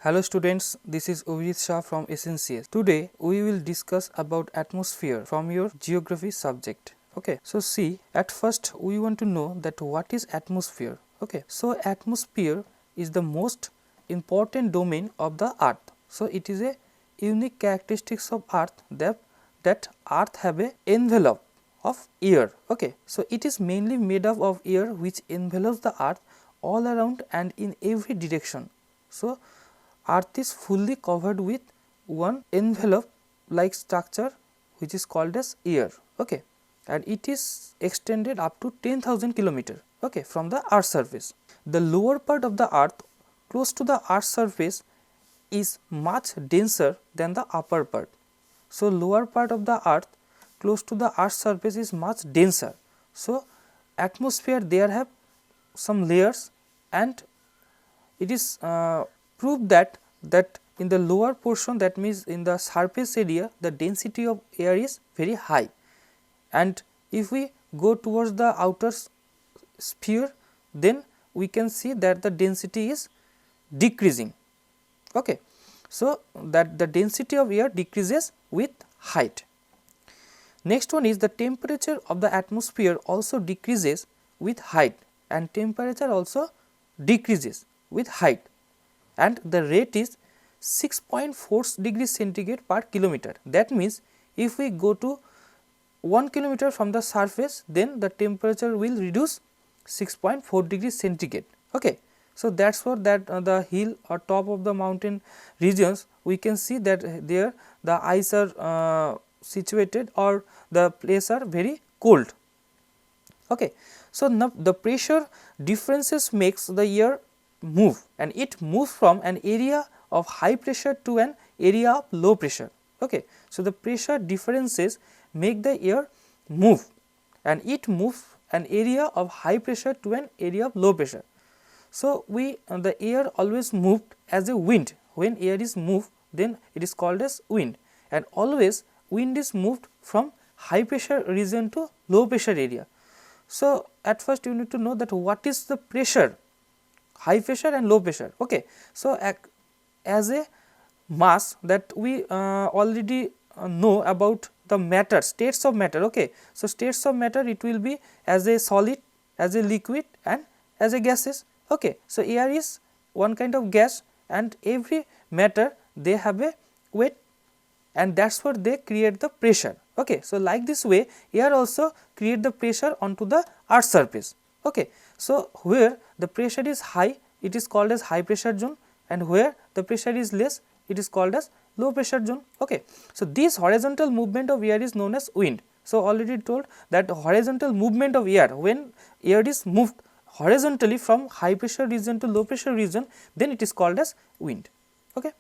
Hello students, this is Uvijit Shah from SNCS. Today we will discuss about atmosphere from your geography subject. Okay, so see, at first we want to know that what is atmosphere. Okay, so atmosphere is the most important domain of the earth. So it is a unique characteristics of earth that earth have a envelope of air. Okay, so it is mainly made up of air which envelops the earth all around and in every direction. So earth is fully covered with one envelope like structure which is called as air. Okay, and it is extended up to 10,000 kilometer, okay, from the earth surface. The lower part of the earth close to the earth surface is much denser than the upper part. So lower part of the earth close to the earth surface is much denser. So atmosphere there have some layers, and it is proved that in the lower portion, that means in the surface area, the density of air is very high, and if we go towards the outer sphere, then we can see that the density is decreasing. Okay. So that the density of air decreases with height. Next one is the temperature of the atmosphere also decreases with height, and temperature also decreases with height, and the rate is 6.4 degrees centigrade per kilometer. That means if we go to 1 kilometer from the surface, then the temperature will reduce 6.4 degrees centigrade. Okay. So that is what that the hill or top of the mountain regions, we can see that there the ice are situated, or the place are very cold. Okay. So now the pressure differences makes the air move, and it moves from an area of high pressure to an area of low pressure. Okay. So the pressure differences make the air move, and it moves an area of high pressure to an area of low pressure. So we the air always moved as a wind. When air is moved, then it is called as wind, and always wind is moved from high pressure region to low pressure area. So at first you need to know that what is the pressure, high pressure and low pressure. Okay. So as a mass that we already know about the matter, states of matter. Okay. So states of matter, it will be as a solid, as a liquid, and as a gases. Okay. So air is one kind of gas, and every matter they have a weight, and that is what they create the pressure. Okay. So like this way air also create the pressure onto the earth surface. Okay. So where the pressure is high, it is called as high pressure zone, and where the pressure is less, it is called as low pressure zone. Okay. So this horizontal movement of air is known as wind. So already told that horizontal movement of air, when air is moved horizontally from high pressure region to low pressure region, then it is called as wind. Okay.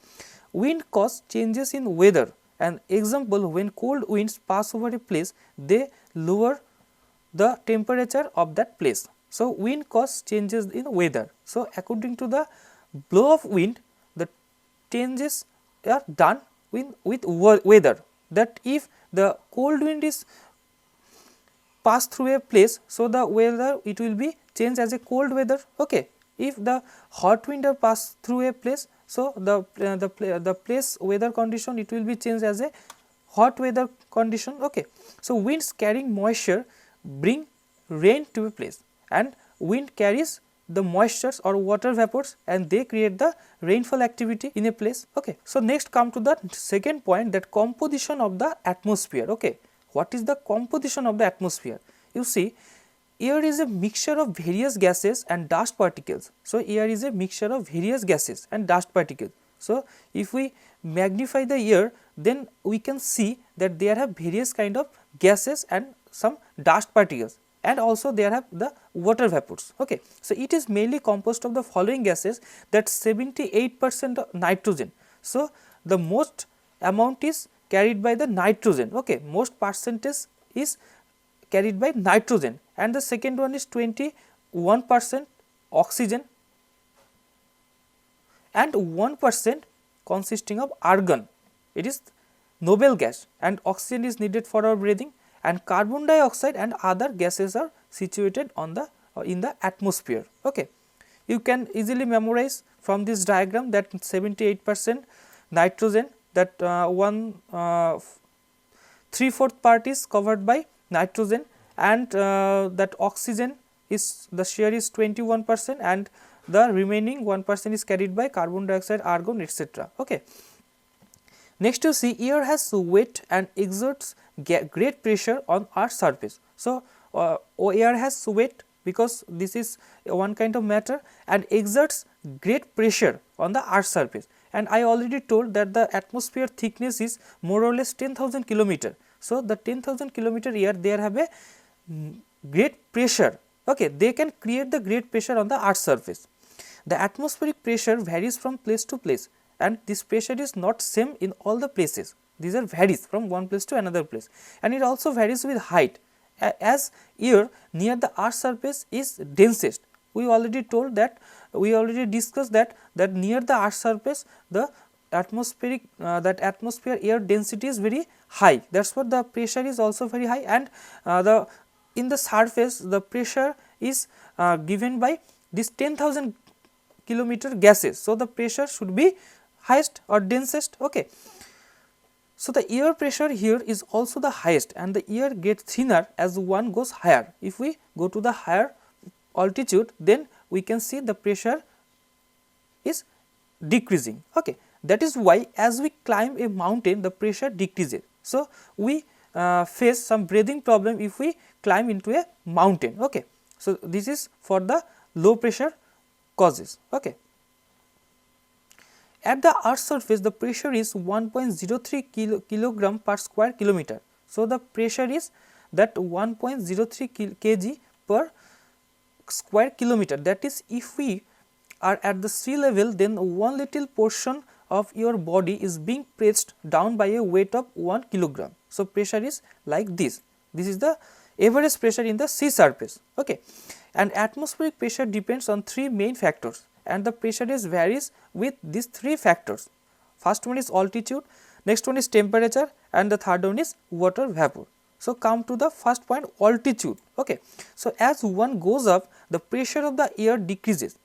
Wind cause changes in weather. An example, when cold winds pass over a place, they lower the temperature of that place. So wind cause changes in weather. So according to the blow of wind, the changes are done with weather. That if the cold wind is pass through a place, so the weather it will be changed as a cold weather. Okay. If the hot wind pass through a place, so the place weather condition, it will be changed as a hot weather condition. Okay. So winds carrying moisture bring rain to a place, and wind carries the moistures or water vapors, and they create the rainfall activity in a place. Okay. So next come to the second point, that composition of the atmosphere. Okay. What is the composition of the atmosphere? You see, air is a mixture of various gases and dust particles. So air is a mixture of various gases and dust particles. So if we magnify the air, then we can see that there have various kind of gases and some dust particles, and also there have the water vapors. Okay. So it is mainly composed of the following gases, that 78% nitrogen. So the most amount is carried by the nitrogen. Okay. Most percentage is carried by nitrogen, and the second one is 21% oxygen, and 1% consisting of argon. It is noble gas, and oxygen is needed for our breathing, and carbon dioxide and other gases are situated on the in the atmosphere. Okay. You can easily memorize from this diagram that 78% nitrogen, that 3/4 part is covered by nitrogen, and that oxygen is, the share is 21%, and the remaining 1% is carried by carbon dioxide, argon, etc. Okay. Next you see, air has weight and exerts great pressure on Earth's surface. So, air has weight because this is one kind of matter and exerts great pressure on the Earth's surface, and I already told that the atmosphere thickness is more or less 10,000 kilometer. So, the 10,000 kilometer air, they have a great pressure, okay. They can create the great pressure on the Earth's surface. The atmospheric pressure varies from place to place, and this pressure is not same in all the places. These are varies from one place to another place, and it also varies with height. As air near the Earth's surface is densest, we already told that, we already discussed that near the Earth's surface the atmospheric atmosphere air density is very high. That's what the pressure is also very high, and in the surface the pressure is given by this 10,000 kilometer gases. So, the pressure should be highest or densest, okay. So, the air pressure here is also the highest, and the air gets thinner as one goes higher. If we go to the higher altitude, then we can see the pressure is decreasing, okay. That is why as we climb a mountain, the pressure decreases. So, we face some breathing problem if we climb into a mountain, okay. So, this is for the low pressure causes, okay. At the Earth's surface, the pressure is 1.03 kilogram per square kilometer. So, the pressure is that 1.03 kg per square kilometer. That is, if we are at the sea level, then one little portion of your body is being pressed down by a weight of 1 kilogram. So, pressure is like this. This is the average pressure in the sea surface, okay. And atmospheric pressure depends on three main factors, and the pressure is varies with these three factors. First one is altitude, next one is temperature, and the third one is water vapor. So, come to the first point, altitude, okay. So, as one goes up, the pressure of the air decreases.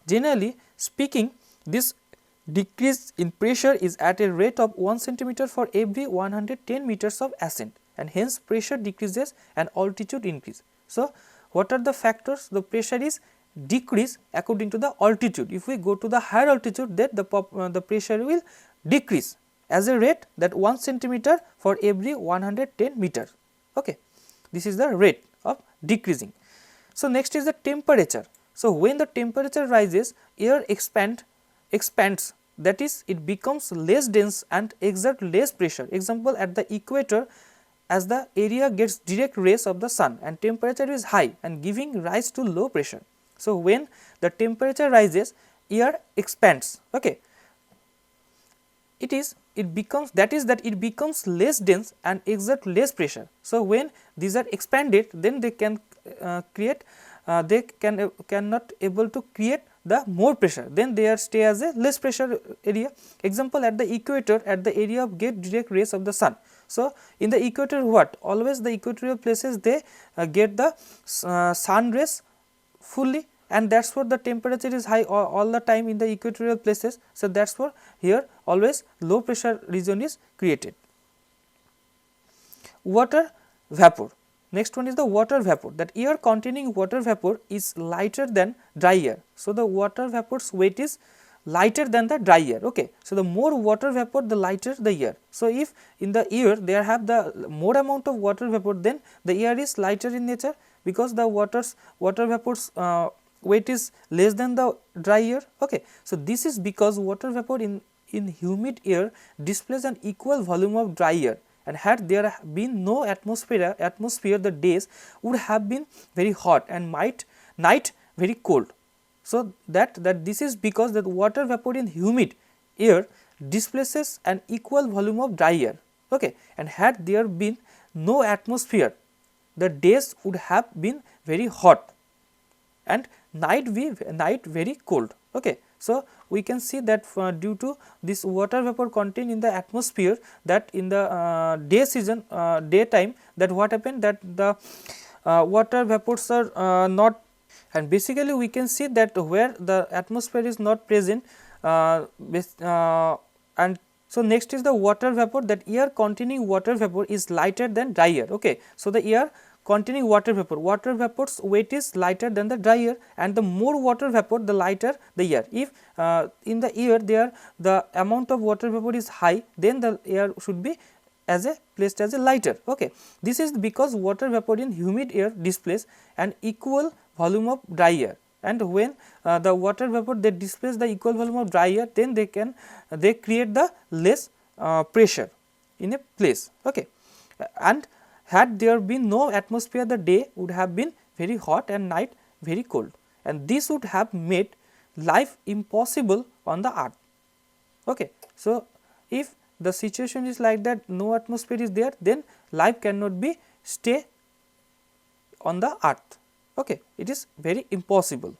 Generally speaking, this decrease in pressure is at a rate of 1 centimeter for every 110 meters of ascent, and hence pressure decreases and altitude increase. So, what are the factors? The pressure is decrease according to the altitude. If we go to the higher altitude, then the pressure will decrease as a rate that 1 centimeter for every 110 meters, okay. This is the rate of decreasing. So, next is the temperature. So, when the temperature rises, air expands, that is, it becomes less dense and exert less pressure. Example, at the equator, as the area gets direct rays of the sun and temperature is high and giving rise to low pressure. So, when the temperature rises, air expands, okay. It becomes less dense and exert less pressure. So, when these are expanded, then they can cannot able to create the more pressure, then they are stay as a less pressure area. Example, at the equator, at the area of get direct rays of the sun. So, in the equator, what always the equatorial places, they get the sun rays fully, and that is what the temperature is high all the time in the equatorial places. So, that is for here always low pressure region is created. Water vapor. Next one is the water vapor, that air containing water vapor is lighter than dry air. So, the water vapor's weight is lighter than the dry air, okay. So, the more water vapor, the lighter the air. So, if in the air there have the more amount of water vapor, then the air is lighter in nature, because the water vapor's weight is less than the dry air, okay. So, this is because water vapor in humid air displays an equal volume of dry air, and had there been no atmosphere, the days would have been very hot and night very cold. So, that this is because that water vapor in humid air displaces an equal volume of dry air, okay. And had there been no atmosphere, the days would have been very hot and night very cold, okay. So, we can see that due to this water vapor contained in the atmosphere, that in the daytime, that what happened, that the water vapors are not And basically we can see that where the atmosphere is not present, and so next is the water vapor, that air containing water vapor is lighter than dry air. Okay. So, the air containing water vapor's weight is lighter than the dry air, and the more water vapor the lighter the air. If in the air there the amount of water vapor is high, then the air should be placed as a lighter. Okay. This is because water vapor in humid air displays an equal volume of dry air, and when the water vapor they displace the equal volume of dry air, then they create the less pressure in a place. Okay. And had there been no atmosphere, the day would have been very hot and night very cold, and this would have made life impossible on the earth. Okay. So, if the situation is like that, no atmosphere is there, then life cannot be stay on the earth. Okay. It is very impossible.